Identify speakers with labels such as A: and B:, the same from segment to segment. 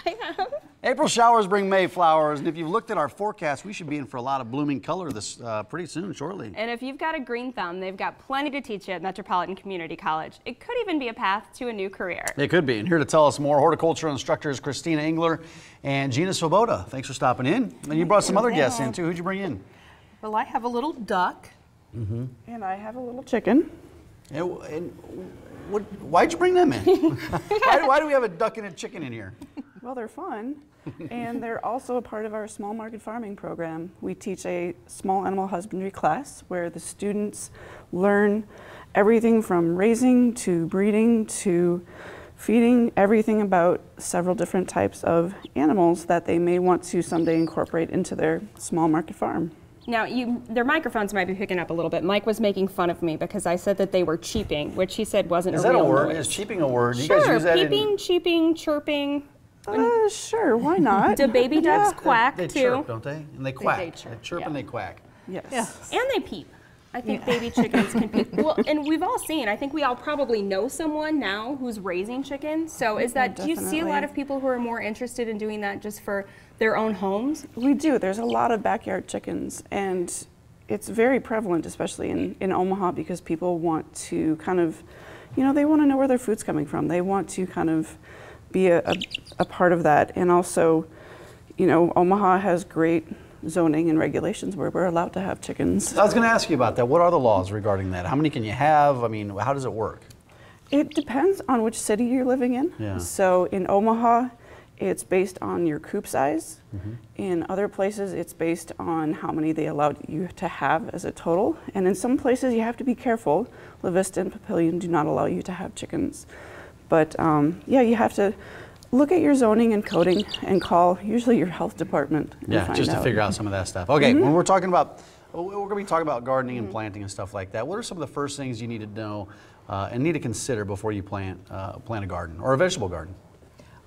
A: I am.
B: April showers bring May flowers, and if you've looked at our forecast, we should be in for a lot of blooming color this pretty soon, shortly.
A: And if you've got a green thumb, they've got plenty to teach you at Metropolitan Community College. It could even be a path to a new career.
B: It could be, and here to tell us more, horticulture instructors Christina Engler and Gina Swoboda. Thanks for stopping in. And you brought some other guests in, too. Who'd you bring in?
C: Well, I have a little duck,
D: and I have a little chicken.
B: Why'd you bring them in? why do we have a duck and a chicken in here?
D: Well, they're fun, and they're also a part of our small market farming program. We teach a small animal husbandry class where the students learn everything from raising to breeding to feeding, everything about several different types of animals that they may want to someday incorporate into their small market farm.
A: Now, their microphones might be picking up a little bit. Mike was making fun of me because I said that they were cheeping, which he said wasn't a real
B: Is that a word?
A: noise.
B: Is cheeping a word?
A: Sure,
B: you guys use that
A: peeping, cheeping, chirping.
D: Sure, why not?
A: Do baby ducks quack
B: they
A: too?
B: chirp, don't they? And they quack.
A: They chirp,
B: chirp and they quack.
D: Yes.
A: And they peep. I think baby chickens can peep. Well, and we've all seen, I think we all probably know someone now who's raising chickens. So is that, do you see a lot of people who are more interested in doing that just for their own homes?
D: We do. There's a lot of backyard chickens, and it's very prevalent, especially in Omaha, because people want to kind of, they want to know where their food's coming from. They want to kind of be a part of that. And also, Omaha has great zoning and regulations where we're allowed to have chickens.
B: I was going to ask you about that. What are the laws regarding that? How many can you have? I mean, how does it work?
D: It depends on which city you're living in.
B: Yeah.
D: So in Omaha, it's based on your coop size. In other places, it's based on how many they allowed you to have as a total. And in some places, you have to be careful. La Vista and Papillion do not allow you to have chickens. But yeah, you have to look at your zoning and coding and call usually your health department.
B: Yeah, just to figure out some of that stuff. Okay, when we're talking about, we're going to be talking about gardening and planting and stuff like that. What are some of the first things you need to know and need to consider before you plant a garden or a vegetable garden?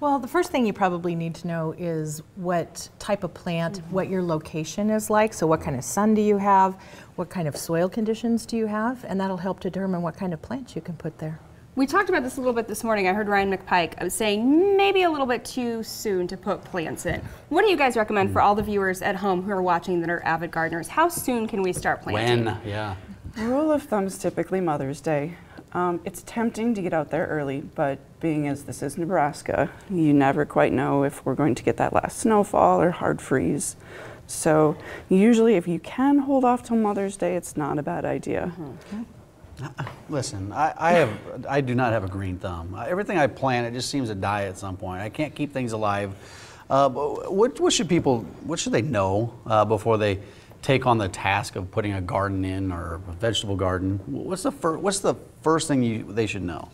C: Well, the first thing you probably need to know is what type of plant, what your location is like. So what kind of sun do you have? What kind of soil conditions do you have? And that'll help determine what kind of plants you can put there.
A: We talked about this a little bit this morning. I heard Ryan McPike saying maybe a little bit too soon to put plants in. What do you guys recommend for all the viewers at home who are watching that are avid gardeners? How soon can we start planting?
B: When? Yeah.
D: Rule of thumb is typically Mother's Day. It's tempting to get out there early, but being as this is Nebraska, you never quite know if we're going to get that last snowfall or hard freeze. So usually if you can hold off till Mother's Day, it's not a bad idea.
B: Listen, I do not have a green thumb. Everything I plant, it just seems to die at some point. I can't keep things alive. What should they know before they take on the task of putting a garden in or a vegetable garden? What's the first thing they should know?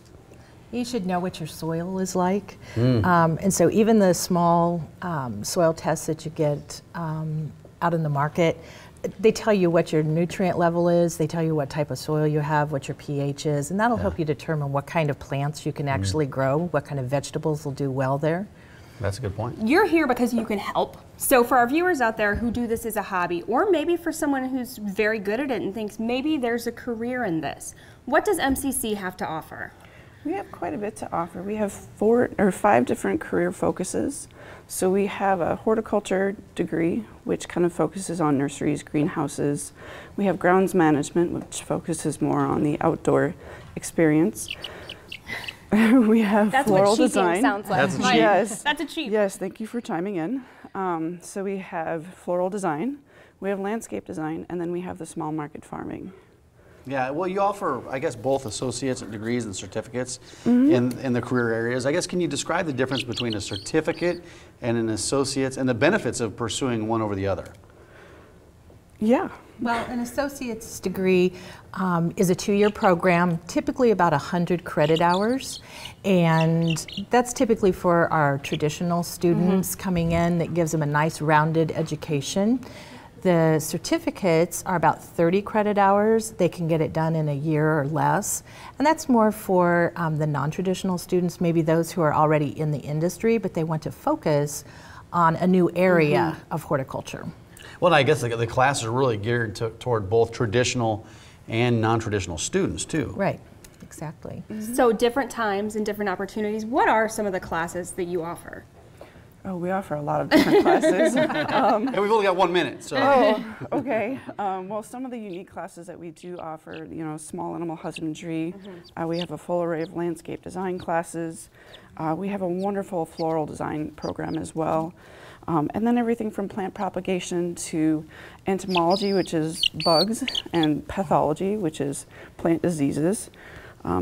C: You should know what your soil is like. And so even the small soil tests that you get out in the market, they tell you what your nutrient level is, they tell you what type of soil you have, what your pH is, and that'll help you determine what kind of plants you can actually grow, what kind of vegetables will do well there.
B: That's a good point.
A: You're here because you can help. So for our viewers out there who do this as a hobby, or maybe for someone who's very good at it and thinks maybe there's a career in this, what does MCC have to offer?
D: We have quite a bit to offer. We have 4 or 5 different career focuses. So we have a horticulture degree, which kind of focuses on nurseries, greenhouses. We have grounds management, which focuses more on the outdoor experience. We have floral design.
A: Sounds like.
B: That's a cheat.
D: Yes.
A: That's a cheat.
D: Yes, thank you for chiming in. So we have floral design, we have landscape design, and then we have the small market farming.
B: Yeah, well, you offer, I guess, both associate's degrees and certificates in the career areas. I guess, can you describe the difference between a certificate and an associate's and the benefits of pursuing one over the other?
D: Yeah.
C: Well, an associate's degree is a 2-year program, typically about 100 credit hours, and that's typically for our traditional students coming in. That gives them a nice rounded education. The certificates are about 30 credit hours. They can get it done in a year or less. And that's more for the non-traditional students, maybe those who are already in the industry, but they want to focus on a new area of horticulture.
B: Well, I guess the classes are really geared toward both traditional and non-traditional students, too.
C: Right, exactly.
A: So different times and different opportunities. What are some of the classes that you offer?
D: Oh, we offer a lot of different classes.
B: And we've only got 1 minute, so.
D: Oh, okay. Well, some of the unique classes that we do offer, you know, small animal husbandry. We have a full array of landscape design classes. We have a wonderful floral design program as well. And then everything from plant propagation to entomology, which is bugs, and pathology, which is plant diseases.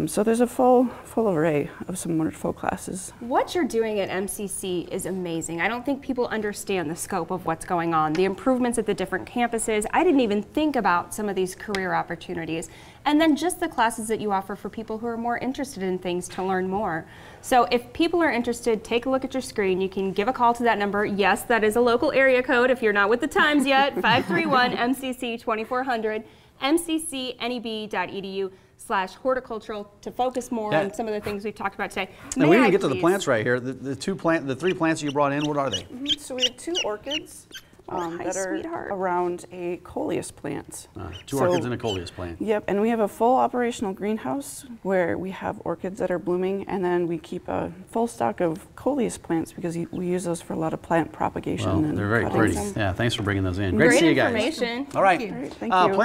D: So there's a full array of some wonderful classes.
A: What you're doing at MCC is amazing. I don't think people understand the scope of what's going on, the improvements at the different campuses. I didn't even think about some of these career opportunities. And then just the classes that you offer for people who are more interested in things to learn more. So if people are interested, take a look at your screen. You can give a call to that number. Yes, that is a local area code if you're not with the times yet, 531-MCC-2400, mccneb.edu/horticultural to focus more on some of the things we've talked about today.
B: And we didn't get to the plants right here. The 3 plants you brought in, what are they?
D: So we have 2 orchids that are
A: sweetheart.
D: around a coleus plant.
B: 2 orchids and a coleus plant.
D: Yep, and we have a full operational greenhouse where we have orchids that are blooming, and then we keep a full stock of coleus plants because we use those for a lot of plant propagation.
B: Well,
D: and
B: they're very
D: cuttings.
B: pretty. Yeah, thanks for bringing those in. Great to
A: Great
B: see you guys.
A: information.
B: All right.
D: All right, thank you.